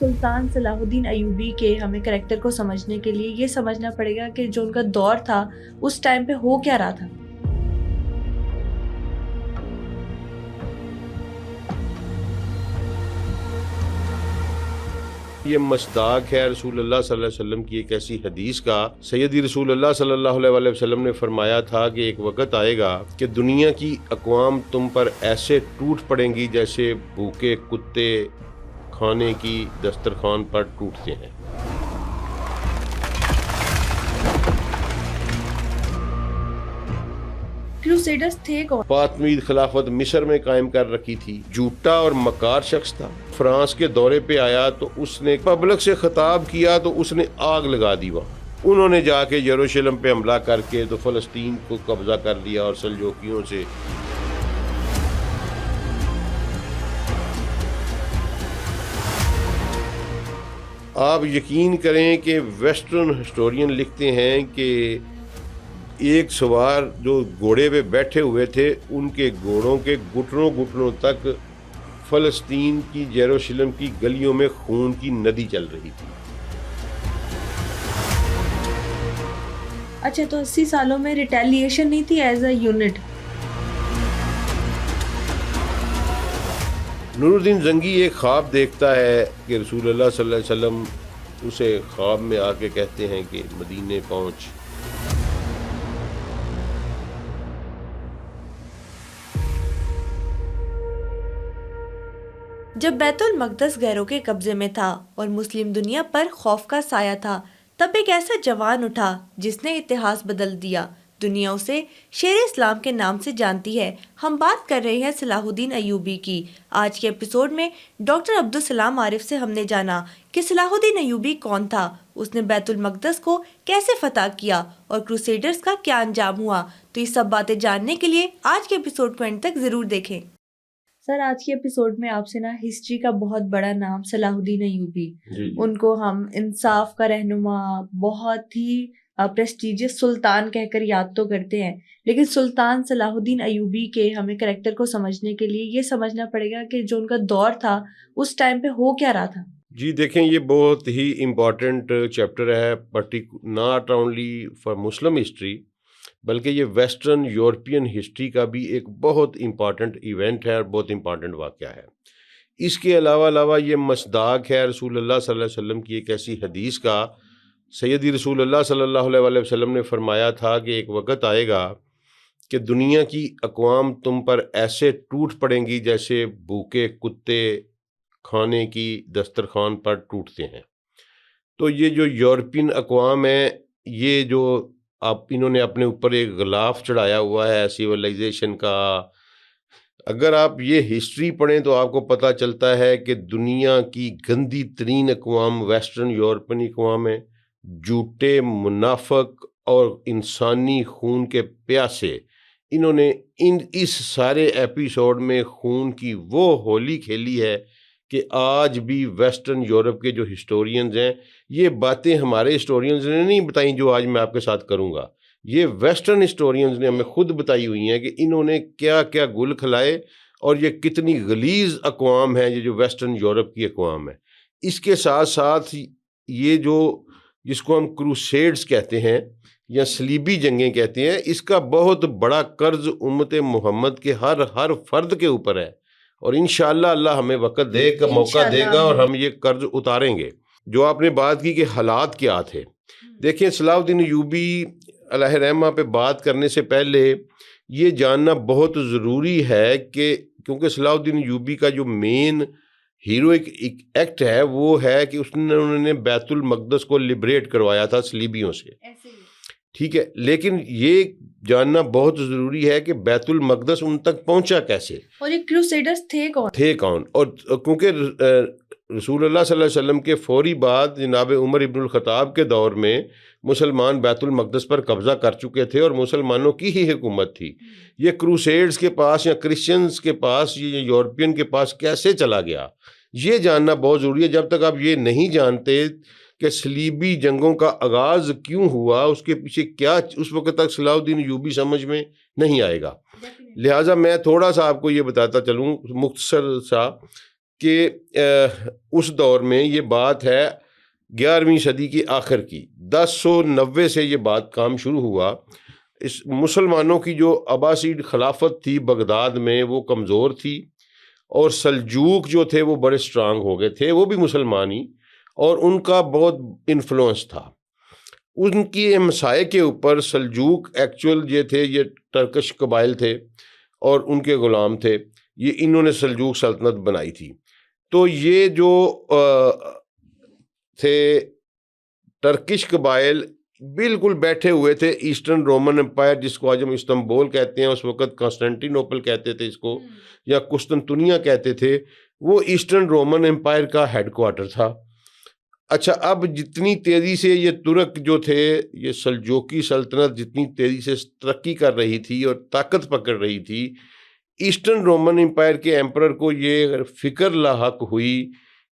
سلطان صلاح الدین ایوبی کے ہمیں کریکٹر کو سمجھنے کے لیے یہ سمجھنا پڑے گا کہ جو ان کا دور تھا اس ٹائم پہ ہو کیا رہا تھا۔ یہ مصداق ہے رسول اللہ صلی اللہ علیہ وسلم کی ایک ایسی حدیث کا۔ سیدی رسول اللہ صلی اللہ علیہ وسلم نے فرمایا تھا کہ ایک وقت آئے گا کہ دنیا کی اقوام تم پر ایسے ٹوٹ پڑیں گی جیسے بھوکے کتے کھانے کی دسترخوان پر ٹوٹتے ہیں۔ کروسیڈرز تھے کون؟ فاطمید خلافت مصر میں قائم کر رکھی تھی۔ جھوٹا اور مکار شخص تھا۔ فرانس کے دورے پہ آیا تو اس نے پبلک سے خطاب کیا تو اس نے آگ لگا دی وہاں۔ انہوں نے جا کے یروشلم پہ حملہ کر کے تو فلسطین کو قبضہ کر لیا اور سلجوکیوں سے آپ یقین کریں کہ ویسٹرن ہسٹورین لکھتے ہیں کہ ایک سوار جو گھوڑے پہ بیٹھے ہوئے تھے ان کے گھوڑوں کے گھٹنوں تک فلسطین کی یروشلم کی گلیوں میں خون کی ندی چل رہی تھی۔ اچھا، تو 80 سالوں میں ریٹیلیشن نہیں تھی ایز اے یونٹ؟ نور الدین زنگی ایک خواب دیکھتا ہے کہ رسول اللہ صلی اللہ علیہ وسلم اسے خواب میں آ کے کہتے ہیں کہ مدینے پہنچ۔ جب بیت المقدس غیروں کے قبضے میں تھا اور مسلم دنیا پر خوف کا سایہ تھا، تب ایک ایسا جوان اٹھا جس نے اتہاس بدل دیا۔ دنیا اسے شیر اسلام کے نام سے جانتی ہے۔ ہم بات کر رہے ہیں صلاح الدین ایوبی کی۔ آج کے ایپیسوڈ میں ڈاکٹر عبدالسلام عارف سے ہم نے جانا کہ صلاح الدین ایوبی کون تھا، اس نے بیت المقدس کو کیسے فتح کیا اور کروسیڈرز کا کیا انجام ہوا۔ تو یہ سب باتیں جاننے کے لیے آج کے ایپیسوڈ کو اینڈ تک ضرور دیکھیں۔ سر، آج کے ایپیسوڈ میں آپ سے ہسٹری کا بہت بڑا نام صلاح الدین ایوبی، ان کو ہم انصاف کا رہنما، بہت ہی پریسٹیجیس سلطان کہہ کر یاد تو کرتے ہیں، لیکن سلطان صلاح الدین ایوبی کے ہمیں کریکٹر کو سمجھنے کے لیے یہ سمجھنا پڑے گا کہ جو ان کا دور تھا اس ٹائم پہ ہو کیا رہا تھا۔ جی دیکھیں، یہ بہت ہی امپورٹنٹ چیپٹر ہے، not only for Muslim history بلکہ یہ ویسٹرن یورپین ہسٹری کا بھی ایک بہت امپارٹنٹ ایونٹ ہے اور بہت امپارٹنٹ واقعہ ہے۔ اس کے علاوہ یہ مصداق ہے رسول اللہ صلی اللہ علیہ وسلم کی ایک ایسی حدیث کا۔ سیدی رسول اللہ صلی اللہ علیہ وسلم نے فرمایا تھا کہ ایک وقت آئے گا کہ دنیا کی اقوام تم پر ایسے ٹوٹ پڑیں گی جیسے بھوکے کتے کھانے کی دسترخوان پر ٹوٹتے ہیں۔ تو یہ جو یورپین اقوام ہیں، یہ جو انہوں نے اپنے اوپر ایک غلاف چڑھایا ہوا ہے سیولائزیشن کا۔ اگر آپ یہ ہسٹری پڑھیں تو آپ کو پتہ چلتا ہے کہ دنیا کی گندی ترین اقوام ویسٹرن یورپین اقوام ہیں، جھوٹے، منافق اور انسانی خون کے پیاسے۔ انہوں نے اس سارے ایپیسوڈ میں خون کی وہ ہولی کھیلی ہے کہ آج بھی ویسٹرن یورپ کے جو ہسٹورینز ہیں، یہ باتیں ہمارے ہسٹورینز نے نہیں بتائیں جو آج میں آپ کے ساتھ کروں گا، یہ ویسٹرن ہسٹورینز نے ہمیں خود بتائی ہوئی ہیں کہ انہوں نے کیا کیا گل کھلائے اور یہ کتنی غلیظ اقوام ہیں، یہ جو ویسٹرن یورپ کی اقوام ہے۔ اس کے ساتھ ساتھ یہ جس کو ہم کروسیڈز کہتے ہیں یا صلیبی جنگیں کہتے ہیں، اس کا بہت بڑا قرض امت محمد کے ہر فرد کے اوپر ہے، اور انشاءاللہ اللہ ہمیں وقت دے گا، موقع دے گا اور ہم یہ قرض اتاریں گے۔ جو آپ نے بات کی کہ حالات کیا تھے، دیکھیں صلاح الدین ایوبی علیہ رحمہ پہ بات کرنے سے پہلے یہ جاننا بہت ضروری ہے کہ کیونکہ صلاح الدین ایوبی کا جو مین ہیروئک ایکٹ ہے وہ ہے کہ انہوں نے بیت المقدس کو لبریٹ کروایا تھا صلیبیوں سے، ٹھیک ہے، لیکن یہ جاننا بہت ضروری ہے کہ بیت المقدس ان تک پہنچا کیسے اور یہ کروسیڈرز تھے کون؟ اور کیونکہ رسول اللہ صلی اللہ علیہ وسلم کے فوری بعد جناب عمر ابن الخطاب کے دور میں مسلمان بیت المقدس پر قبضہ کر چکے تھے اور مسلمانوں کی ہی حکومت تھی۔ یہ کروسیڈز کے پاس یا کرسچنز کے پاس، یہ یورپین کے پاس کیسے چلا گیا، یہ جاننا بہت ضروری ہے۔ جب تک آپ یہ نہیں جانتے کہ صلیبی جنگوں کا آغاز کیوں ہوا، اس کے پیچھے کیا، اس وقت تک صلاح الدین ایوبی سمجھ میں نہیں آئے گا۔ لہٰذا میں تھوڑا سا آپ کو یہ بتاتا چلوں مختصر سا کہ اس دور میں یہ بات ہے 11ویں صدی کی آخر کی، 1090 سے یہ بات کام شروع ہوا. اس مسلمانوں کی جو عباسیڈ خلافت تھی بغداد میں وہ کمزور تھی، اور سلجوق جو تھے وہ بڑے سٹرانگ ہو گئے تھے، وہ بھی مسلمان ہی، اور ان کا بہت انفلوئنس تھا. ان کی ہمسائے کے اوپر سلجوق ایکچوئل یہ تھے، یہ ٹرکش قبائل تھے اور ان کے غلام تھے، یہ انہوں نے سلجوق سلطنت بنائی تھی. تو یہ جو تھے ٹرکش قبائل بالکل بیٹھے ہوئے تھے ایسٹرن رومن امپائر، جس کو آج ہم استنبول کہتے ہیں، اس وقت کانسٹنٹی نوپل کہتے تھے اس کو، یا قسطنطنیہ کہتے تھے، وہ ایسٹرن رومن امپائر کا ہیڈ کوارٹر تھا. اچھا، اب جتنی تیزی سے یہ ترک جو تھے، یہ سلجوقی سلطنت جتنی تیزی سے ترقی کر رہی تھی اور طاقت پکڑ رہی تھی، ایسٹرن رومن امپائر کے ایمپرر کو یہ فکر لاحق ہوئی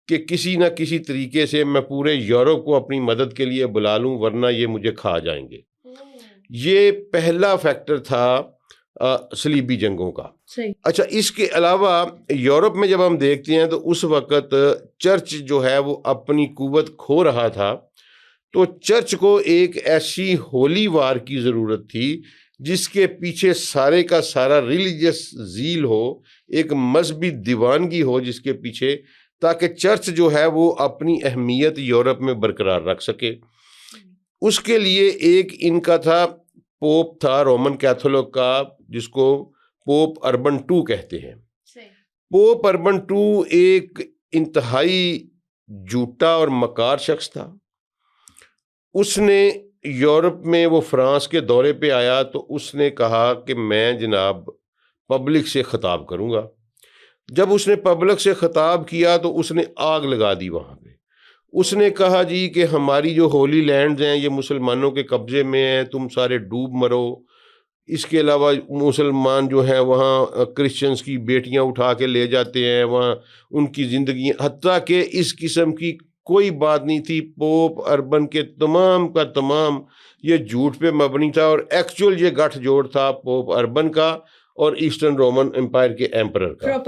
کہ کسی نہ کسی طریقے سے میں پورے یورپ کو اپنی مدد کے لیے بلا لوں، ورنہ یہ مجھے کھا جائیں گے. یہ پہلا فیکٹر تھا صلیبی جنگوں کا. اچھا، اس کے علاوہ یورپ میں جب ہم دیکھتے ہیں تو اس وقت چرچ جو ہے وہ اپنی قوت کھو رہا تھا، تو چرچ کو ایک ایسی ہولی وار کی ضرورت تھی جس کے پیچھے سارے کا سارا ریلیجس زیل ہو، ایک مذہبی دیوانگی ہو جس کے پیچھے، تاکہ چرچ جو ہے وہ اپنی اہمیت یورپ میں برقرار رکھ سکے. اس کے لیے ایک ان کا تھا، پوپ تھا رومن کیتھولک کا، جس کو پوپ اربن II کہتے ہیں. پوپ اربن II ایک انتہائی جھوٹا اور مکار شخص تھا. اس نے یورپ میں، وہ فرانس کے دورے پہ آیا تو اس نے کہا کہ میں جناب پبلک سے خطاب کروں گا. جب اس نے پبلک سے خطاب کیا تو اس نے آگ لگا دی وہاں پہ. اس نے کہا جی کہ ہماری جو ہولی لینڈز ہیں یہ مسلمانوں کے قبضے میں ہیں، تم سارے ڈوب مرو. اس کے علاوہ مسلمان جو ہیں وہاں کرسچنز کی بیٹیاں اٹھا کے لے جاتے ہیں، وہاں ان کی زندگی، حتیٰ کہ اس قسم کی کوئی بات نہیں تھی. پوپ اربن کے تمام کا تمام یہ جھوٹ پہ مبنی تھا، اور ایکچوئل یہ گٹھ جوڑ تھا پوپ اربن کا اور ایسٹرن رومن امپائر کے ایمپرر کا.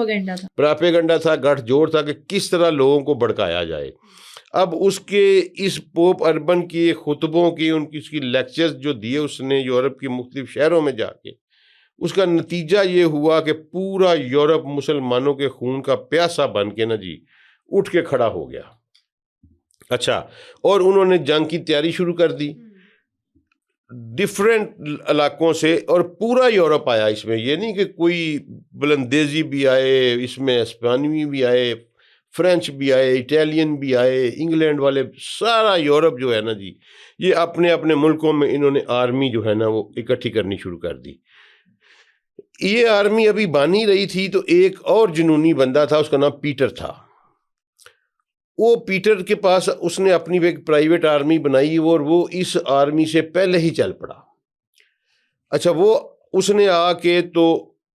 پراپیگنڈا تھا، گٹھ جوڑ تھا کہ کس طرح لوگوں کو بھڑکایا جائے. اب اس پوپ اربن کی خطبوں کی، اس کی لیکچرز جو دیے اس نے یورپ کے مختلف شہروں میں جا کے، اس کا نتیجہ یہ ہوا کہ پورا یورپ مسلمانوں کے خون کا پیاسا بن کے جی اٹھ کے کھڑا ہو گیا. اچھا، اور انہوں نے جنگ کی تیاری شروع کر دی ڈفرینٹ علاقوں سے، اور پورا یورپ آیا اس میں. یہ نہیں کہ کوئی بلندیزی بھی آئے اس میں، اسپانوی بھی آئے، فرینچ بھی آئے، اٹیلین بھی آئے، انگلینڈ والے، سارا یورپ جو ہے جی، یہ اپنے اپنے ملکوں میں انہوں نے آرمی جو ہے وہ اکٹھی کرنی شروع کر دی. یہ آرمی ابھی بانی رہی تھی تو ایک اور جنونی بندہ تھا، اس کا نام پیٹر تھا. وہ پیٹر کے پاس اس نے اپنی ایک پرائیویٹ آرمی بنائی، اور وہ اس آرمی سے پہلے ہی چل پڑا. اچھا، اس نے آ کے تو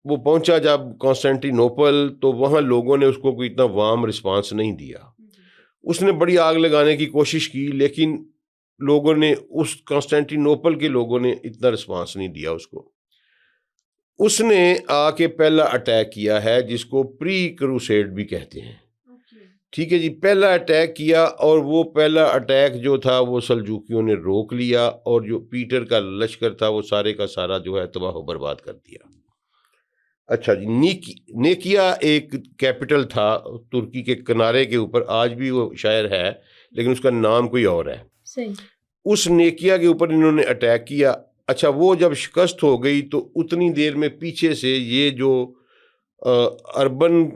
وہ پہنچا جب کانسٹنٹی نوپل، تو وہاں لوگوں نے اس کو کوئی اتنا وارم رسپانس نہیں دیا. اس نے بڑی آگ لگانے کی کوشش کی، لیکن لوگوں نے، اس کانسٹنٹی نوپل کے لوگوں نے اتنا رسپانس نہیں دیا اس کو. اس نے آ کے پہلا اٹیک کیا ہے، جس کو پری کروسیڈ بھی کہتے ہیں. ٹھیک ہے جی، پہلا اٹیک کیا، اور وہ پہلا اٹیک جو تھا وہ سلجوکیوں نے روک لیا، اور جو پیٹر کا لشکر تھا وہ سارے کا سارا جو ہے تباہ و برباد کر دیا. اچھا جی، نیکیا ایک کیپٹل تھا ترکی کے کنارے کے اوپر، آج بھی وہ شہر ہے لیکن اس کا نام کوئی اور ہے. اس نیکیا کے اوپر انہوں نے اٹیک کیا. اچھا، وہ جب شکست ہو گئی تو اتنی دیر میں پیچھے سے یہ جو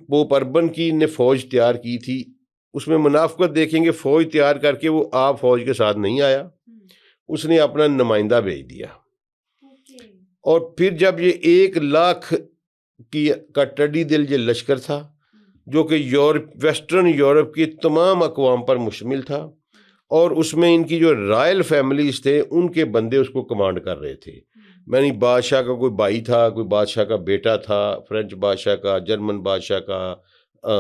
پوپ اربن کی نے فوج تیار کی تھی، اس میں منافقت دیکھیں گے. فوج تیار کر کے وہ آپ فوج کے ساتھ نہیں آیا، اس نے اپنا نمائندہ بھیج دیا. اور پھر جب یہ 1,00,000 کا ٹڈی دل یہ لشکر تھا، جو کہ ویسٹرن یورپ کی تمام اقوام پر مشتمل تھا، اور اس میں ان کی جو رائل فیملیز تھے ان کے بندے اس کو کمانڈ کر رہے تھے. یعنی بادشاہ کا کوئی بھائی تھا، کوئی بادشاہ کا بیٹا تھا، فرینچ بادشاہ کا، جرمن بادشاہ کا،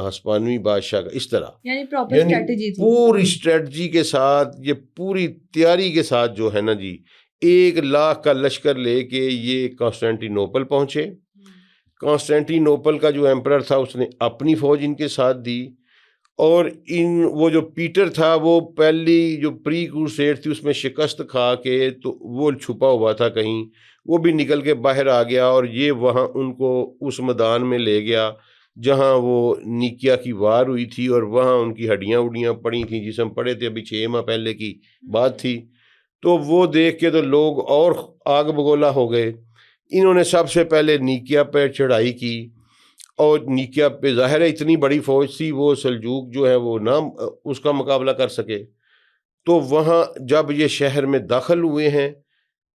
ہسپانوی بادشاہ کا، اس طرح. یعنی پوری اسٹریٹجی کے ساتھ، یہ پوری تیاری کے ساتھ جو ہے جی 1,00,000 کا لشکر لے کے یہ کانسٹنٹی نوپل پہنچے. کانسٹینٹینوپل کا جو ایمپرر تھا اس نے اپنی فوج ان کے ساتھ دی، اور وہ جو پیٹر تھا وہ پہلی جو پری کروسیڈ تھی اس میں شکست کھا کے تو وہ چھپا ہوا تھا کہیں، وہ بھی نکل کے باہر آ گیا، اور یہ وہاں ان کو اس میدان میں لے گیا جہاں وہ نیکیا کی وار ہوئی تھی، اور وہاں ان کی ہڈیاں وڈیاں پڑی تھیں جسے ہم پڑھے تھے ابھی 6 ماہ پہلے کی بات تھی۔ تو وہ دیکھ کے تو لوگ اور آگ بگولا ہو گئے۔ انہوں نے سب سے پہلے نیکیا پہ چڑھائی کی، اور نیکیا پہ ظاہر ہے اتنی بڑی فوج تھی، وہ سلجوق جو ہے وہ نہ اس کا مقابلہ کر سکے۔ تو وہاں جب یہ شہر میں داخل ہوئے ہیں،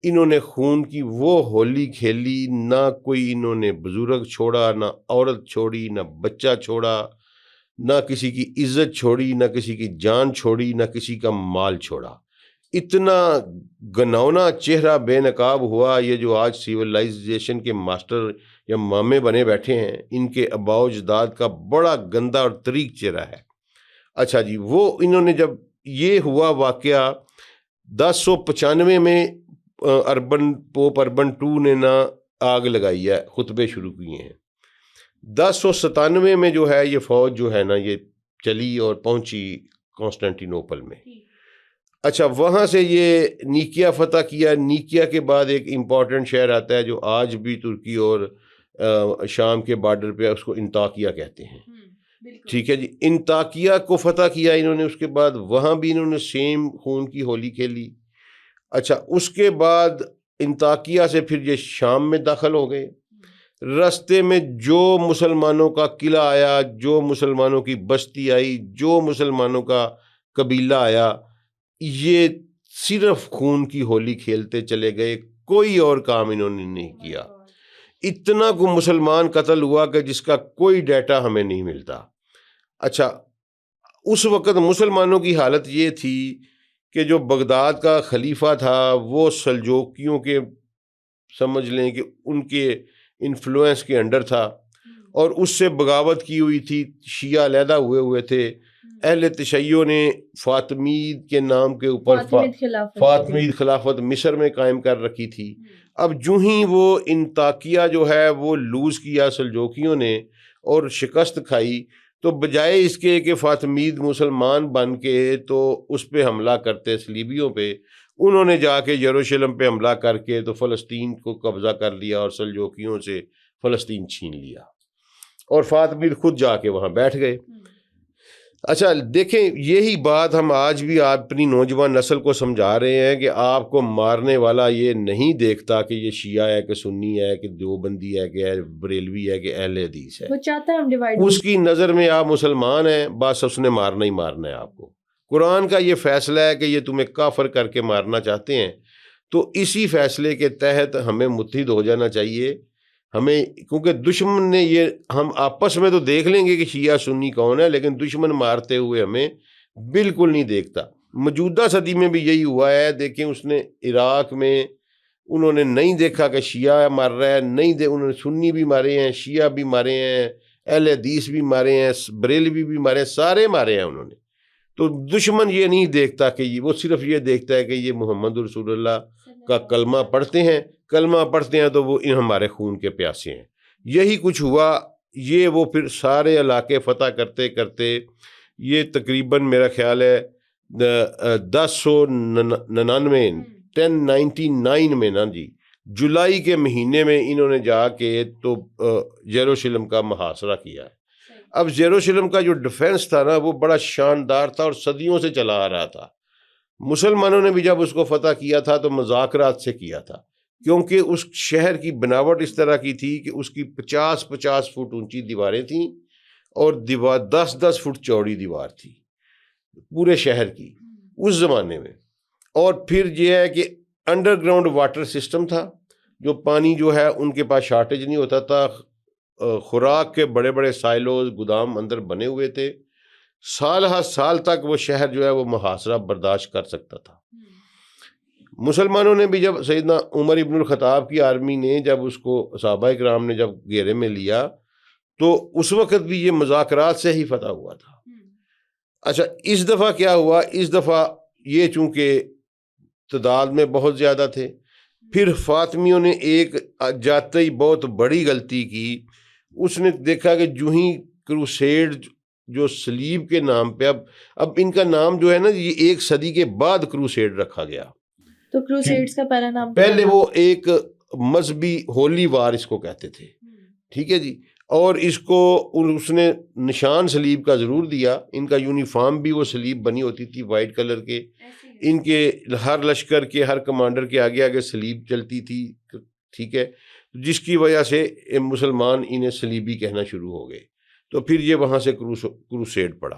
انہوں نے خون کی وہ ہولی کھیلی، نہ کوئی انہوں نے بزرگ چھوڑا، نہ عورت چھوڑی، نہ بچہ چھوڑا، نہ کسی کی عزت چھوڑی، نہ کسی کی جان چھوڑی، نہ کسی کا مال چھوڑا۔ اتنا گنونا چہرہ بے نقاب ہوا۔ یہ جو آج سیولائزیشن کے ماسٹر یا مامے بنے بیٹھے ہیں، ان کے آباء و اجداد کا بڑا گندا اور طریق چہرہ ہے۔ اچھا جی، وہ انہوں نے جب یہ ہوا واقعہ 1095 میں پوپ اربن II نے نہ آگ لگائی ہے، خطبے شروع کیے ہیں۔ 1097 میں جو ہے یہ فوج جو ہے نا یہ چلی اور پہنچی کانسٹینٹینوپل میں۔ اچھا، وہاں سے یہ نیکیا فتح کیا۔ نیکیا کے بعد ایک امپورٹنٹ شہر آتا ہے جو آج بھی ترکی اور شام کے بارڈر پہ، اس کو انطاکیہ کہتے ہیں۔ ٹھیک ہے جی، انطاکیہ کو فتح کیا انہوں نے۔ اس کے بعد وہاں بھی انہوں نے سیم خون کی ہولی کھیلی۔ اچھا، اس کے بعد انطاکیہ سے پھر یہ شام میں داخل ہو گئے۔ رستے میں جو مسلمانوں کا قلعہ آیا، جو مسلمانوں کی بستی آئی، جو مسلمانوں کا قبیلہ آیا، یہ صرف خون کی ہولی کھیلتے چلے گئے، کوئی اور کام انہوں نے نہیں کیا۔ اتنا کو مسلمان قتل ہوا کہ جس کا کوئی ڈیٹا ہمیں نہیں ملتا۔ اچھا، اس وقت مسلمانوں کی حالت یہ تھی کہ جو بغداد کا خلیفہ تھا وہ سلجوقیوں کے، سمجھ لیں کہ ان کے انفلوئنس کے انڈر تھا، اور اس سے بغاوت کی ہوئی تھی، شیعہ علیحدہ ہوئے تھے۔ اہل تشیع نے فاطمید کے نام کے اوپر فاطمید خلافت مصر میں قائم کر رکھی تھی۔ اب جو ہی وہ انطاکیہ جو ہے وہ لوز کیا سلجوکیوں نے اور شکست کھائی، تو بجائے اس کے کہ فاطمید مسلمان بن کے تو اس پہ حملہ کرتے صلیبیوں پہ، انہوں نے جا کے یروشلم پہ حملہ کر کے تو فلسطین کو قبضہ کر لیا اور سلجوکیوں سے فلسطین چھین لیا، اور فاطمید خود جا کے وہاں بیٹھ گئے۔ اچھا دیکھیں، یہی بات ہم آج بھی اپنی نوجوان نسل کو سمجھا رہے ہیں کہ آپ کو مارنے والا یہ نہیں دیکھتا کہ یہ شیعہ ہے کہ سنی ہے کہ دیوبندی ہے کہ بریلوی ہے کہ اہل حدیث ہے، وہ چاہتا ہے ہم ڈیوائڈ۔ اس کی نظر میں آپ مسلمان ہیں، بس اس نے مارنا ہی مارنا ہے آپ کو۔ قرآن کا یہ فیصلہ ہے کہ یہ تمہیں کافر کر کے مارنا چاہتے ہیں، تو اسی فیصلے کے تحت ہمیں متحد ہو جانا چاہیے ہمیں، کیونکہ دشمن نے یہ، ہم آپس میں تو دیکھ لیں گے کہ شیعہ سنی کون ہے، لیکن دشمن مارتے ہوئے ہمیں بالکل نہیں دیکھتا۔ موجودہ صدی میں بھی یہی ہوا ہے۔ دیکھیں، اس نے عراق میں انہوں نے نہیں دیکھا کہ شیعہ مار رہا ہے، انہوں نے سنی بھی مارے ہیں، شیعہ بھی مارے ہیں، اہل حدیث بھی مارے ہیں، بریلوی بھی مارے ہیں، سارے مارے ہیں انہوں نے۔ تو دشمن یہ نہیں دیکھتا کہ وہ صرف یہ دیکھتا ہے کہ یہ محمد رسول اللہ کا کلمہ پڑھتے ہیں تو وہ ہمارے خون کے پیاسے ہیں۔ یہی کچھ ہوا۔ یہ وہ پھر سارے علاقے فتح کرتے کرتے یہ تقریباً میرا خیال ہے 1099 میں نا جی، جولائی کے مہینے میں انہوں نے جا کے تو یروشلم کا محاصرہ کیا ہے۔ اب یروشلم کا جو ڈیفنس تھا نا وہ بڑا شاندار تھا اور صدیوں سے چلا آ رہا تھا۔ مسلمانوں نے بھی جب اس کو فتح کیا تھا تو مذاکرات سے کیا تھا، کیونکہ اس شہر کی بناوٹ اس طرح کی تھی کہ اس کی 50 فٹ اونچی دیواریں تھیں اور 10 فٹ چوڑی دیوار تھی پورے شہر کی اس زمانے میں۔ اور پھر یہ ہے کہ انڈر گراؤنڈ واٹر سسٹم تھا، جو پانی جو ہے ان کے پاس شارٹیج نہیں ہوتا تھا، خوراک کے بڑے بڑے سائلوز گودام اندر بنے ہوئے تھے، سال ہر سال تک وہ شہر جو ہے وہ محاصرہ برداشت کر سکتا تھا۔ مسلمانوں نے بھی جب سیدنا عمر ابن الخطاب کی آرمی نے جب اس کو صحابہ کرام نے جب گھیرے میں لیا تو اس وقت بھی یہ مذاکرات سے ہی فتح ہوا تھا۔ اچھا، اس دفعہ کیا ہوا؟ اس دفعہ یہ چونکہ تعداد میں بہت زیادہ تھے، پھر فاطمیوں نے ایک جاتے ہی بہت بڑی غلطی کی اس نے دیکھا کہ جو ہی کروسیڈ جو صلیب کے نام پہ اب ان کا نام جو ہے نا یہ 1 صدی کے بعد کروسیڈ رکھا گیا. تو کروسیڈز کا پہلا نام پہلے وہ ایک مذہبی ہولی وار اس کو کہتے تھے. ٹھیک ہے جی. اور اس کو اس نے نشان صلیب کا ضرور دیا. ان کا یونیفارم بھی وہ صلیب بنی ہوتی تھی وائٹ کلر کے. ان کے ہر لشکر کے ہر کمانڈر کے آگے آگے صلیب چلتی تھی. ٹھیک ہے. جس کی وجہ سے مسلمان انہیں صلیبی کہنا شروع ہو گئے. تو پھر یہ وہاں سے کروسیڈ پڑا.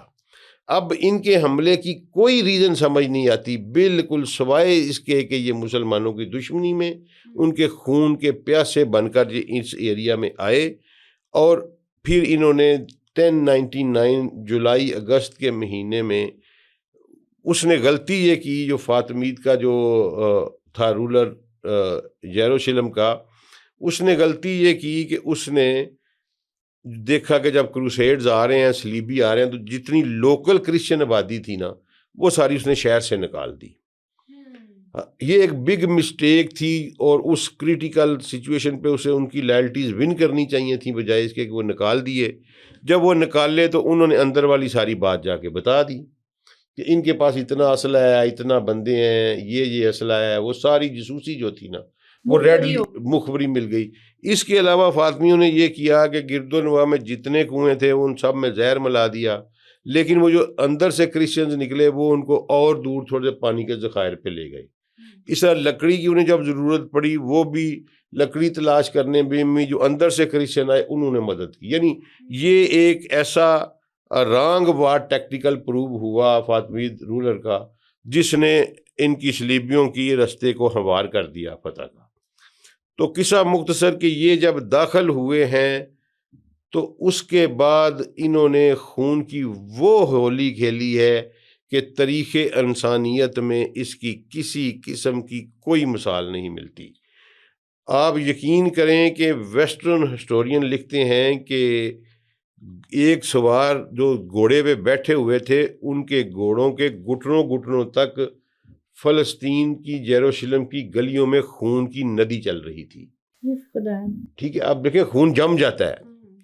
اب ان کے حملے کی کوئی ریزن سمجھ نہیں آتی بالکل سوائے اس کے کہ یہ مسلمانوں کی دشمنی میں ان کے خون کے پیاسے بن کر یہ اس ایریا میں آئے. اور پھر انہوں نے 1099 جولائی اگست کے مہینے میں اس نے غلطی یہ کی جو فاطمید کا جو تھا رولر یروشلم کا, اس نے غلطی یہ کی کہ اس نے دیکھا کہ جب کروسیڈز آ رہے ہیں صلیبی آ رہے ہیں تو جتنی لوکل کرسچن آبادی تھی نا وہ ساری اس نے شہر سے نکال دی. یہ ایک بگ مسٹیک تھی اور اس کریٹیکل سچویشن پہ اسے ان کی لائلٹیز ون کرنی چاہیے تھیں بجائے اس کے کہ وہ نکال دیے. جب وہ نکال لے تو انہوں نے اندر والی ساری بات جا کے بتا دی کہ ان کے پاس اتنا اسلحہ ہے, اتنا بندے ہیں, یہ اسلحہ ہے. وہ ساری جاسوسی جو تھی نا وہ ریڈ مخبری مل گئی. اس کے علاوہ فاطمیوں نے یہ کیا کہ گرد و نواح میں جتنے کنویں تھے ان سب میں زہر ملا دیا, لیکن وہ جو اندر سے کرسچنز نکلے وہ ان کو اور دور تھوڑے پانی کے ذخائر پہ لے گئے. اس طرح لکڑی کی انہیں جب ضرورت پڑی وہ بھی لکڑی تلاش کرنے میں جو اندر سے کرسچن آئے انہوں نے مدد کی. یعنی یہ ایک ایسا رانگ وار ٹیکٹیکل پروو ہوا فاطمید رولر کا جس نے ان کی صلیبیوں کی رستے کو ہموار کر دیا فتح کا. تو قصہ مختصر کہ یہ جب داخل ہوئے ہیں تو اس کے بعد انہوں نے خون کی وہ ہولی کھیلی ہے کہ تاریخ انسانیت میں اس کی کسی قسم کی کوئی مثال نہیں ملتی. آپ یقین کریں کہ ویسٹرن ہسٹورین لکھتے ہیں کہ ایک سوار جو گھوڑے پہ بیٹھے ہوئے تھے ان کے گھوڑوں کے گھٹنوں تک فلسطین کی یروشلم کی گلیوں میں خون کی ندی چل رہی تھی. ٹھیک ہے. آپ دیکھیں خون جم جاتا ہے,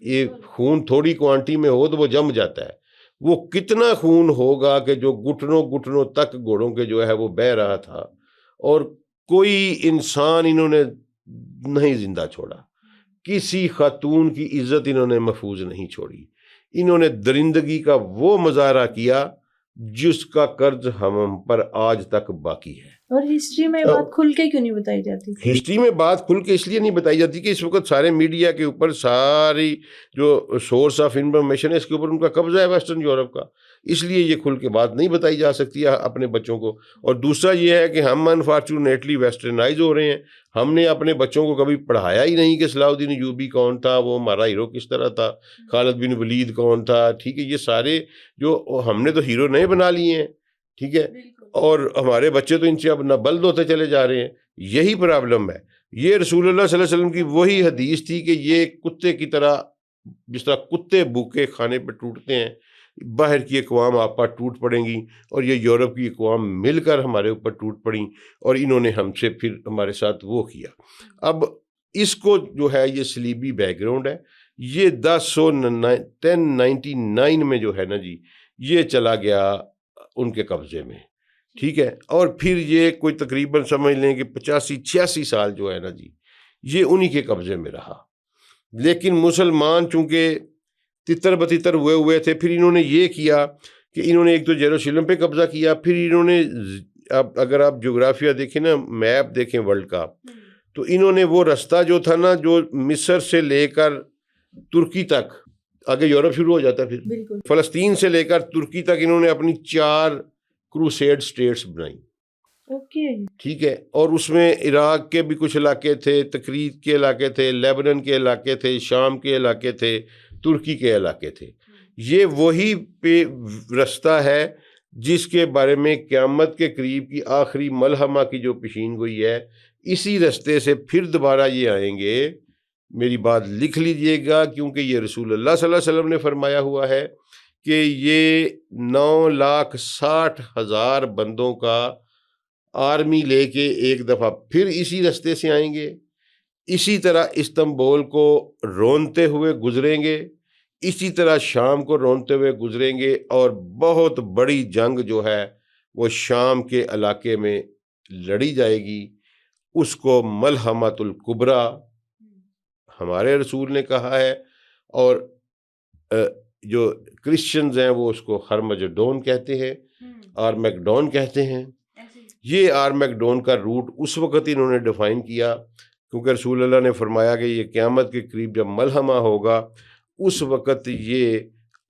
یہ خون تھوڑی کوانٹی میں ہو تو وہ جم جاتا ہے. وہ کتنا خون ہوگا کہ جو گھٹنوں تک گھوڑوں کے جو ہے وہ بہہ رہا تھا, اور کوئی انسان انہوں نے نہیں زندہ چھوڑا. کسی خاتون کی عزت انہوں نے محفوظ نہیں چھوڑی. انہوں نے درندگی کا وہ مظاہرہ کیا جس کا قرض ہم پر آج تک باقی ہے. اور ہسٹری میں بات کھل کے کیوں نہیں بتائی جاتی؟ ہسٹری میں بات کھل کے اس لیے نہیں بتائی جاتی کہ اس وقت سارے میڈیا کے اوپر ساری جو سورس آف انفارمیشن ہے اس کے اوپر ان کا قبضہ ہے ویسٹرن یورپ کا, اس لیے یہ کھل کے بات نہیں بتائی جا سکتی اپنے بچوں کو. اور دوسرا یہ ہے کہ ہم انفارچونیٹلی ویسٹرنائز ہو رہے ہیں. ہم نے اپنے بچوں کو کبھی پڑھایا ہی نہیں کہ صلاح الدین ایوبی کون تھا, وہ ہمارا ہیرو کس طرح تھا, خالد بن ولید کون تھا. ٹھیک ہے. یہ سارے جو ہم نے تو ہیرو نئے بنا لیے ہیں. ٹھیک ہے. اور ہمارے بچے تو ان سے اب نہ بلد ہوتے چلے جا رہے ہیں. یہی پرابلم ہے. یہ رسول اللہ صلی اللہ علیہ وسلم کی وہی حدیث تھی کہ یہ کتے کی طرح, جس طرح کتے بھوکے کھانے پہ ٹوٹتے ہیں, باہر کی اقوام آپ پر ٹوٹ پڑیں گی, اور یہ یورپ کی اقوام مل کر ہمارے اوپر ٹوٹ پڑیں, اور انہوں نے ہم سے پھر ہمارے ساتھ وہ کیا. اب اس کو جو ہے یہ صلیبی بیک گراؤنڈ ہے. یہ 1099 میں جو ہے نا جی یہ چلا گیا ان کے قبضے میں. ٹھیک ہے. اور پھر یہ کوئی تقریباً سمجھ لیں کہ 85-86 سال جو ہے نا جی یہ انہی کے قبضے میں رہا. لیکن مسلمان چونکہ تتر بتتر ہوئے تھے, پھر انہوں نے یہ کیا کہ انہوں نے ایک تو یروشلم پہ قبضہ کیا, پھر انہوں نے اگر آپ جغرافیہ دیکھیں نا, میپ دیکھیں ورلڈ کا, تو انہوں نے وہ رستہ جو تھا نا جو مصر سے لے کر ترکی تک, آگے یورپ شروع ہو جاتا ہے, پھر فلسطین سے لے کر ترکی تک انہوں نے اپنی 4 کروسیڈ سٹیٹس بنائیں. ٹھیک ہے. اور اس میں عراق کے بھی کچھ علاقے تھے, تکریت کے علاقے تھے, لیبنن کے علاقے تھے, شام کے علاقے تھے, ترکی کے علاقے تھے. یہ وہی پہ رستہ ہے جس کے بارے میں قیامت کے قریب کی آخری ملحمہ کی جو پیشین گوئی ہے, اسی رستے سے پھر دوبارہ یہ آئیں گے. میری بات لکھ لیجئے گا, کیونکہ یہ رسول اللہ صلی اللہ علیہ وسلم نے فرمایا ہوا ہے کہ یہ 9,60,000 بندوں کا آرمی لے کے ایک دفعہ پھر اسی رستے سے آئیں گے. اسی طرح استنبول کو رونتے ہوئے گزریں گے، اسی طرح شام کو رونتے ہوئے گزریں گے، اور بہت بڑی جنگ جو ہے وہ شام کے علاقے میں لڑی جائے گی۔ اس کو ملحمۃ الکبریٰ ہمارے رسول نے کہا ہے، اور جو کرسچنز ہیں وہ اس کو ہرمجڈون کہتے ہیں، آرمیگڈون کہتے ہیں۔ یہ آرمیگڈون کا روٹ اس وقت انہوں نے ڈیفائن کیا کیونکہ رسول اللہ نے فرمایا کہ یہ قیامت کے قریب جب ملحمہ ہوگا اس وقت یہ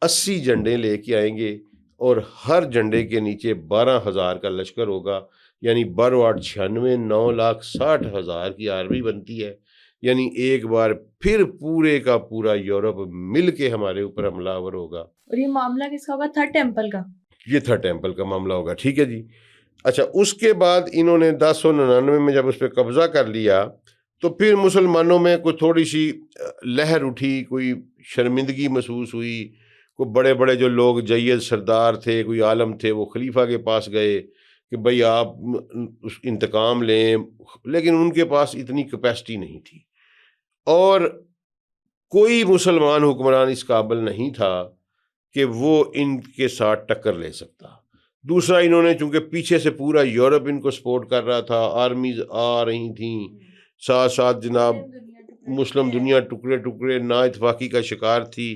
80 جھنڈے لے کے آئیں گے، اور ہر جھنڈے کے نیچے 12,000 کا لشکر ہوگا، یعنی بر 96 9,60,000 کی آرمی بنتی ہے۔ یعنی ایک بار پھر پورے کا پورا یورپ مل کے ہمارے اوپر حملہ آور ہوگا۔ اور یہ معاملہ کس کا ہوگا؟ تھرڈ ٹیمپل کا؟ یہ تھرڈ ٹیمپل کا معاملہ ہوگا، ٹھیک ہے جی۔ اچھا، اس کے بعد انہوں نے 1099 میں جب اس پہ قبضہ کر لیا تو پھر مسلمانوں میں کوئی تھوڑی سی لہر اٹھی، کوئی شرمندگی محسوس ہوئی، کوئی بڑے بڑے جو لوگ جید سردار تھے، کوئی عالم تھے، وہ خلیفہ کے پاس گئے کہ بھئی آپ انتقام لیں، لیکن ان کے پاس اتنی کیپیسٹی نہیں تھی، اور کوئی مسلمان حکمران اس قابل نہیں تھا کہ وہ ان کے ساتھ ٹکر لے سکتا۔ دوسرا، انہوں نے چونکہ پیچھے سے پورا یورپ ان کو سپورٹ کر رہا تھا، آرمیز آ رہی تھیں، ساتھ ساتھ جناب مسلم دنیا ٹکڑے ٹکڑے نا اتفاقی کا شکار تھی،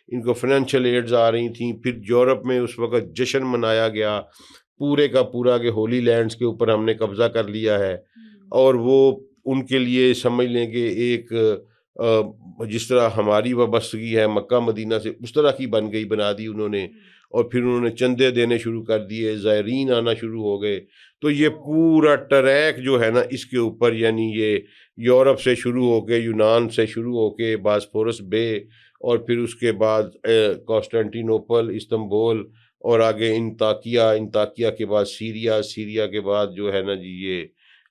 ان کو فائنینشیل ایڈز آ رہی تھیں۔ پھر یورپ میں اس وقت جشن منایا گیا پورے کا پورا کہ ہولی لینڈز کے اوپر ہم نے قبضہ کر لیا ہے، اور وہ ان کے لیے سمجھ لیں کہ ایک جس طرح ہماری وابستگی ہے مکہ مدینہ سے اس طرح کی بنا دی انہوں نے، اور پھر انہوں نے چندے دینے شروع کر دیے، زائرین آنا شروع ہو گئے۔ تو یہ پورا ٹریک جو ہے نا اس کے اوپر، یعنی یہ یورپ سے شروع ہو کے، یونان سے شروع ہو کے باسفورس بے، اور پھر اس کے بعد کانسٹینٹینوپل، استنبول، اور آگے انطاکیہ کے بعد سیریا کے بعد جو ہے نا جی یہ